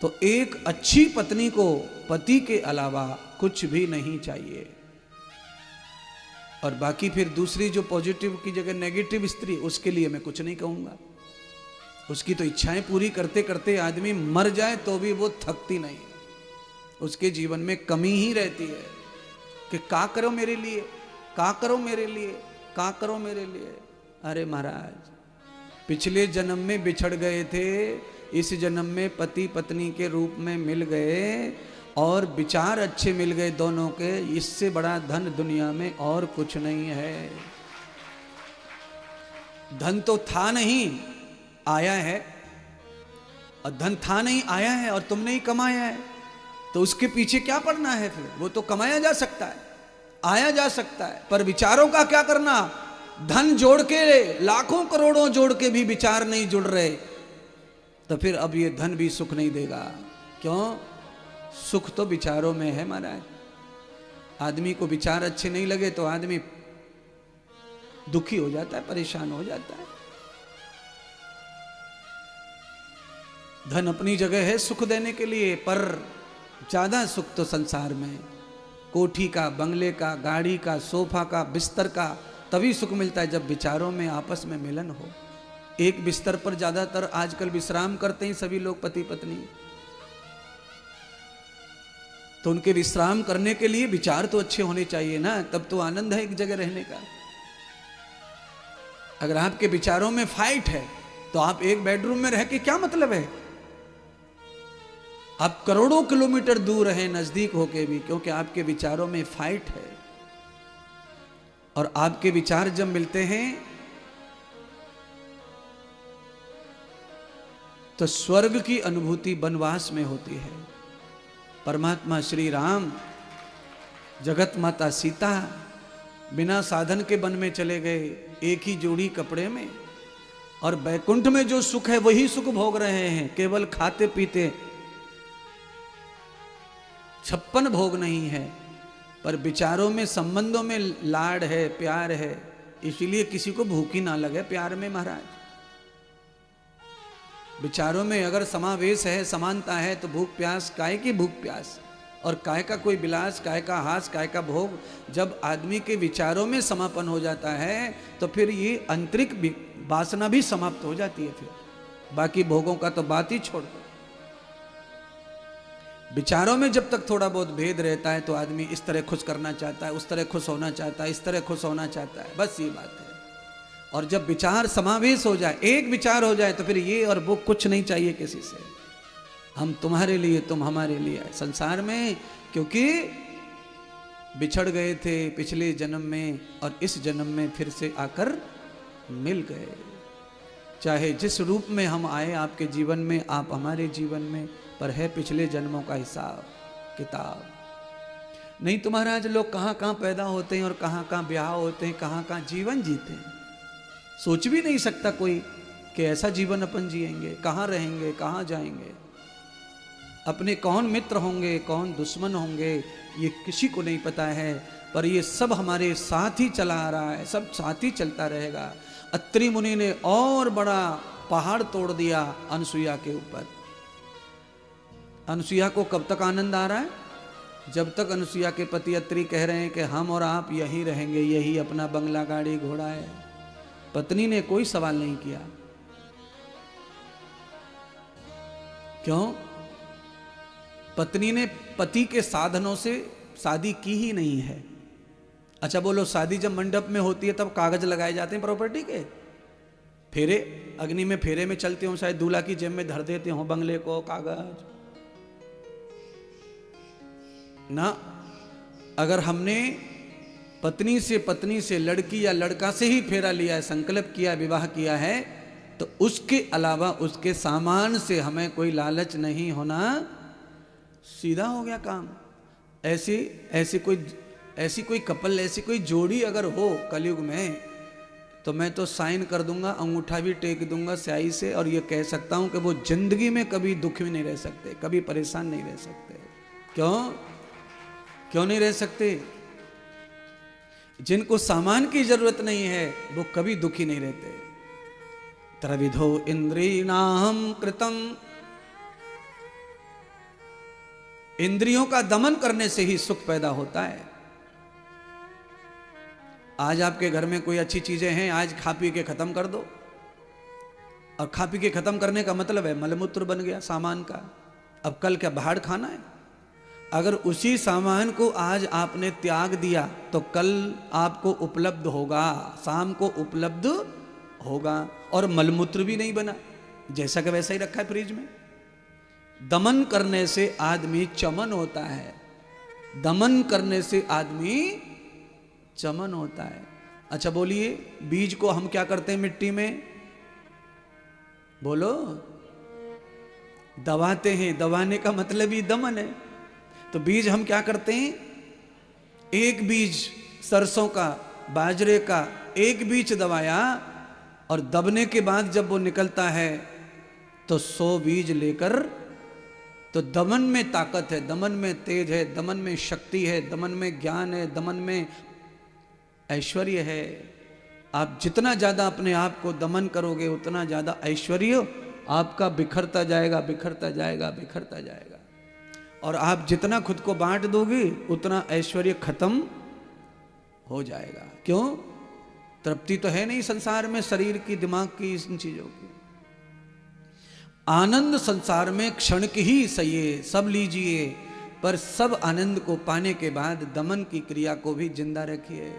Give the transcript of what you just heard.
तो एक अच्छी पत्नी को पति के अलावा कुछ भी नहीं चाहिए। और बाकी फिर दूसरी जो पॉजिटिव की जगह नेगेटिव स्त्री, उसके लिए मैं कुछ नहीं कहूंगा। उसकी तो इच्छाएं पूरी करते करते आदमी मर जाए तो भी वो थकती नहीं, उसके जीवन में कमी ही रहती है कि का करो मेरे लिए, का करो मेरे लिए, का करो मेरे लिए। अरे महाराज, पिछले जन्म में बिछड़ गए थे, इस जन्म में पति पत्नी के रूप में मिल गए और विचार अच्छे मिल गए दोनों के, इससे बड़ा धन दुनिया में और कुछ नहीं है। धन तो था नहीं, आया है, और धन था नहीं आया है और तुमने ही कमाया है, तो उसके पीछे क्या पड़ना है फिर? वो तो कमाया जा सकता है, आया जा सकता है, पर विचारों का क्या करना? धन जोड़ के, लाखों करोड़ों जोड़ के भी विचार नहीं जुड़ रहे, तो फिर अब ये धन भी सुख नहीं देगा। क्यों? सुख तो विचारों में है महाराज। आदमी को विचार अच्छे नहीं लगे तो आदमी दुखी हो जाता है, परेशान हो जाता है। धन अपनी जगह है सुख देने के लिए, पर ज्यादा सुख तो संसार में कोठी का, बंगले का, गाड़ी का, सोफा का, बिस्तर का तभी सुख मिलता है जब विचारों में आपस में मिलन हो। एक बिस्तर पर ज्यादातर आजकल विश्राम करते हैं सभी लोग, पति पत्नी, तो उनके विश्राम करने के लिए विचार तो अच्छे होने चाहिए ना, तब तो आनंद है एक जगह रहने का। अगर आपके विचारों में फाइट है तो आप एक बेडरूम में रह के क्या मतलब है? आप करोड़ों किलोमीटर दूर हैं नजदीक होके भी, क्योंकि आपके विचारों में फाइट है। और आपके विचार जब मिलते हैं तो स्वर्ग की अनुभूति वनवास में होती है। परमात्मा श्री राम, जगत माता सीता बिना साधन के वन में चले गए, एक ही जोड़ी कपड़े में, और बैकुंठ में जो सुख है वही सुख भोग रहे हैं, केवल खाते पीते, 56 भोग नहीं है, पर विचारों में, संबंधों में लाड है, प्यार है, इसलिए किसी को भूख ही ना लगे प्यार में महाराज। विचारों में अगर समावेश है, समानता है, तो भूख प्यास, काय की भूख प्यास, और काय का कोई विलास, काय का हास, काय का भोग। जब आदमी के विचारों में समापन हो जाता है तो फिर ये आंतरिक वासना भी समाप्त हो जाती है। फिर बाकी भोगों का तो बात ही छोड़ दो। विचारों में जब तक थोड़ा बहुत भेद रहता है तो आदमी इस तरह खुश करना चाहता है, उस तरह खुश होना चाहता है, इस तरह खुश होना चाहता है, बस ये बात है। और जब विचार समावेश हो जाए, एक विचार हो जाए, तो फिर ये और वो कुछ नहीं चाहिए किसी से। हम तुम्हारे लिए, तुम हमारे लिए संसार में, क्योंकि बिछड़ गए थे पिछले जन्म में और इस जन्म में फिर से आकर मिल गए। चाहे जिस रूप में हम आए आपके जीवन में, आप हमारे जीवन में, पर है पिछले जन्मों का हिसाब किताब। नहीं तो महाराज, लोग कहाँ कहाँ पैदा होते हैं और कहाँ कहाँ ब्याह होते हैं, कहाँ कहाँ जीवन जीते हैं। सोच भी नहीं सकता कोई कि ऐसा जीवन अपन जिएंगे, कहाँ रहेंगे, कहाँ जाएंगे, अपने कौन मित्र होंगे, कौन दुश्मन होंगे, ये किसी को नहीं पता है। पर ये सब हमारे साथ ही चला आ रहा है, सब साथ ही चलता रहेगा। अत्रि मुनि ने और बड़ा पहाड़ तोड़ दिया अनसुईया के ऊपर। अनसुईया को कब तक आनंद आ रहा है? जब तक अनसुईया के पति अत्रि कह रहे हैं कि हम और आप यहीं रहेंगे, यही अपना बंगला, गाड़ी, घोड़ा है। पत्नी ने कोई सवाल नहीं किया। क्यों? पत्नी ने पति के साधनों से शादी की ही नहीं है। अच्छा बोलो, शादी जब मंडप में होती है तब कागज लगाए जाते हैं प्रॉपर्टी के, फेरे, अग्नि में फेरे में चलते हो, शायद दूल्हा की जेब में धर देते हो बंगले को कागज ना। अगर हमने पत्नी से, लड़की या लड़का से ही फेरा लिया है, संकल्प किया, विवाह किया है, तो उसके अलावा उसके सामान से हमें कोई लालच नहीं होना। सीधा हो गया काम। ऐसी कोई कपल, ऐसी कोई जोड़ी अगर हो कलयुग में, तो मैं तो साइन कर दूंगा, अंगूठा भी टेक दूंगा स्याही से, और ये कह सकता हूं कि वो जिंदगी में कभी दुख में नहीं रह सकते, कभी परेशान नहीं रह सकते। क्यों नहीं रह सकते? जिनको सामान की जरूरत नहीं है वो कभी दुखी नहीं रहते। त्रविधो इंद्रियाणाम कृतम इंद्रियों का दमन करने से ही सुख पैदा होता है। आज आपके घर में कोई अच्छी चीजें हैं, आज खा पी के खत्म कर दो। और खा पी के खत्म करने का मतलब है मलमूत्र बन गया सामान का, अब कल क्या बाहर खाना है। अगर उसी सामान को आज आपने त्याग दिया तो कल आपको उपलब्ध होगा, शाम को उपलब्ध होगा, और मलमूत्र भी नहीं बना, जैसा कि वैसा ही रखा है फ्रिज में। दमन करने से आदमी चमन होता है, दमन करने से आदमी चमन होता है। अच्छा बोलिए, बीज को हम क्या करते हैं मिट्टी में? बोलो, दबाते हैं। दबाने का मतलब ही दमन है। तो बीज हम क्या करते हैं? एक बीज सरसों का, बाजरे का एक बीज दबाया, और दबने के बाद जब वो निकलता है तो 100 बीज लेकर, तो दमन में ताकत है, दमन में तेज है, दमन में शक्ति है, दमन में ज्ञान है, दमन में ऐश्वर्य है। आप जितना ज्यादा अपने आप को दमन करोगे उतना ज्यादा ऐश्वर्य आपका बिखरता जाएगा, बिखरता जाएगा, बिखरता जाएगा। और आप जितना खुद को बांट दोगे उतना ऐश्वर्य खत्म हो जाएगा। क्यों? तृप्ति तो है नहीं संसार में, शरीर की, दिमाग की, इन चीजों की। आनंद संसार में क्षण की ही सही है, सब लीजिए, पर सब आनंद को पाने के बाद दमन की क्रिया को भी जिंदा रखिए।